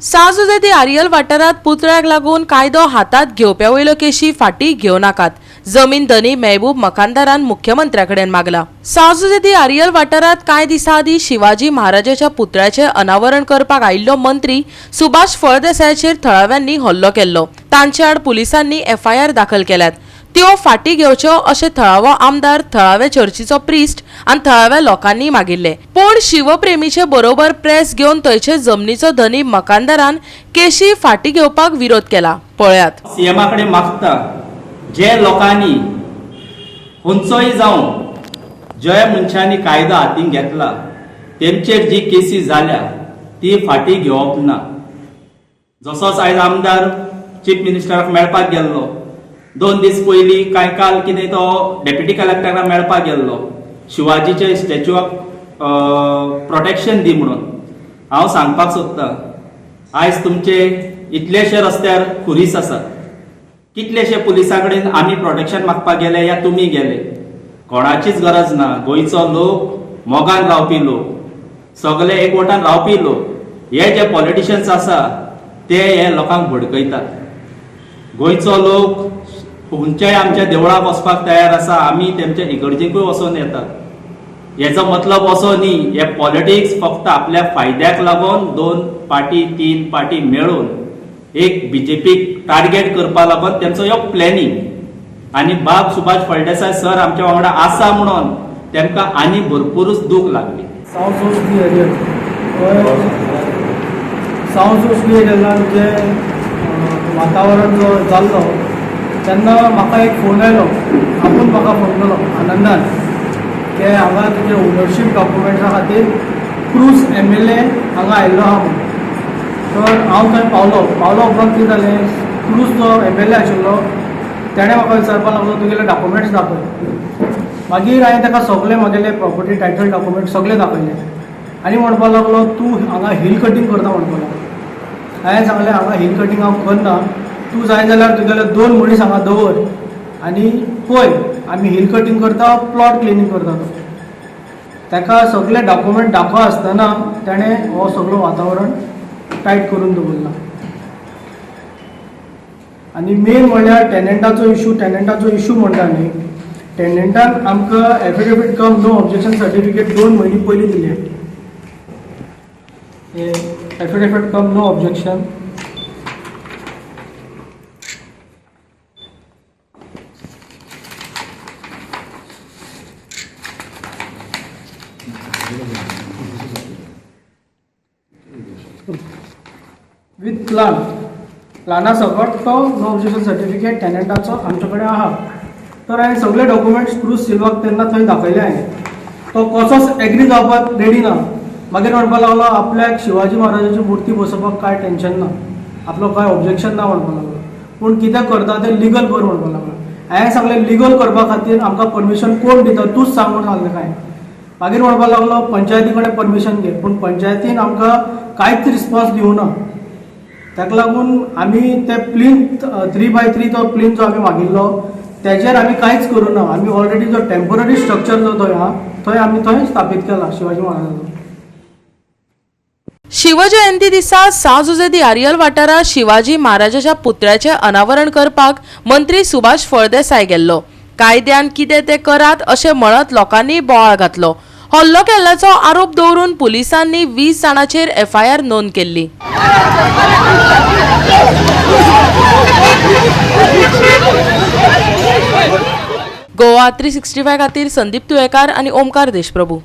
साजुजेती आरियल वाठारात पुतळ्याक लागून कायदो हातात घेवप्या वयल्यो केशी फाटी घेवं नाकात. जमीन धनी मेहबूब मकानदारान मुख्यमंत्र्याकडेन मागला. साजुजेती आरियल वाठारात कांय दिसा आदी शिवाजी महाराजाच्या पुतळ्याचे अनावरण करपाक आयिल्लो मंत्री सुभाष फळदेसायाचेर थळाव्यांनी हल्लो केल्लो. तांचे आड पुलिसांनी FIR दाखल केल्यात. त्यो फाटी घेवच्यो अशें थळावो आमदार, थळावे चर्चीचो प्रिस्ट आनी थळाव्या लोकांनी मागिल्ले. पण शिवप्रेमीचे बरोबर प्रेस घेवन थंयचे जमनीचो धनी मकानदारान केशी फाटी घेवपाक विरोध केला. पळयात. सीएमाकडे मागता जे लोकांनी खंयचोय जावन ज्या मनशांनी कायदो हातीन घेतला तेमचेर जी केसी जाल्या ती फाटी घेवप ना. जसोच आयज आमदार चीफ मिनिस्टराक मेळपाक गेल्लो, 2 दीस पयलीं कांय काल कितें तो डेप्युटी कलेक्टराक मेळपाक गेल्लो शिवाजीचे स्टॅच्यू ऑफ प्रोटेक्शन दी म्हणून. हांव सांगपाक सोदतां, आयज तुमचे इतलेशे रस्त्यार खुरीस आसात, कितलेशे पुलिसां कडेन आमी प्रोटेक्शन मागपाक गेले या तुमी गेले, कोणाचीच गरज ना. गोंयचो लोक, मोगान रावपी लोक, सगळे एकवटान रावपी लोक, हे जे पॉलिटिशियन्स आसा ते हे लोकांक भडकयतात. गोंयचो लोक खंयच्याय आमच्या देवळाक वचपाक तयार आसा, आमी तेमच्या इगर्जेकूय वचून येतात. हेचो मतलब असो न्ही हे पॉलिटिक्स फक्त आपल्या फायद्याक लागून 2 पार्टी 3 पार्टी मेळून एक BJPक टार्गेट करपा लागून तेंचो ह्यो प्लॅनिंग. आनी बाब सुभाष फळदेसाय सर आमच्या वांगडा आसा म्हणून तेमकां आनी भरपूरच दूख लागली. जे वातावरण जो जाल्लो तेन्ना म्हाका एक फोन आयलो, आपूण म्हाका फोन केलो आनंदान की हांगा तुजे ओनरशीप डॉक्युमेंट्सा खातीर क्रूज MLA हांगा आयिल्लो आहा म्हणून. तर हांव थंय पावलो उपरांत कितें जालें, क्रूज जो MLA आशिल्लो तेणें म्हाका विचारपाक लागलो तुगेले डॉक्युमेंट्स दाखय. मागीर हांवें ताका सगळे म्हगेले प्रॉपर्टी टायटल डॉक्युमेंट सगळे दाखयले आनी म्हणपाक लागलो तूं हांगा हिल कटींग करता म्हणपाक लागलो. हांवें सांगलें हांगा हिल कटींग हांव करना, तूं जाय जाल्यार तुगेले 2 मनीस हांगा दवर आनी पळय आमी हिल कटींग करता प्लॉट क्लिनींग करता. ताका सगळे डॉक्युमेंट दाखोव आसतना ताणें हो सगळो वातावरण टायट करून दवरला. आनी मेन म्हणल्यार टेनंटाचो इशू म्हणटा न्ही, टेनंटान आमकां affidavit cum no objection certificate 2 म्हयने पयलीं दिलें. Affidavit cum no objection with प्लाना सकट तो नो ऑब्जेक्शन सर्टिफिकेट टेनंटाचो आमचे कडेन आहा. तर हांवें सगळे डॉक्युमेंट्स क्रूज सिल्वाक तेन्ना थंय दाखयले. हांवें तो कसोच एग्री जावपाक रेडी ना. मागीर म्हणपाक लागलो आपल्याक शिवाजी महाराजाची मुर्ती बसोवपाक कांय टेन्शन ना, आपलो कांय ऑब्जेक्शन ना म्हणपाक लागलो, पूण कितें करता तें लिगल कर म्हणपाक लागलो. हांवें सांगलें लिगल करपा खातीर आमकां परमिशन कोण दिता तूंच सांग म्हणून सांगलें. कांय मागीर म्हणपाक लागलो पंचायती कडेन परमिशन घे, पूण पंचायतीन आमकां कांयच रिस्पॉन्स दिवना. ताका लागून आमी ते प्लिंथ 3x3 तो प्लिंथ जो आमी मागिल्लो तेजेर आमी कांयच करूं ना. आमी ऑलरेडी जो टेम्पररी स्ट्रक्चर जो थंय आहा थंय आमी थंय स्थापीत केला शिवाजी महाराजाचो. शिवजयंती दिसा साजुजेती आरियल वाठारात शिवाजी महाराजाच्या पुतळ्याचे अनावरण करपाक मंत्री सुभाष फळदेसाय गेल्लो. कायद्यान कितें ते करात अशें म्हणत लोकांनी बोवाळ घातलो. हल्लो केल्ल्याचो आरोप दवरून पुलिसांनी 20 जाणांचेर FIR नोंद केल्ली. गोवा 365 खातीर संदीप तुयेकार आनी ओमकार देशप्रभू.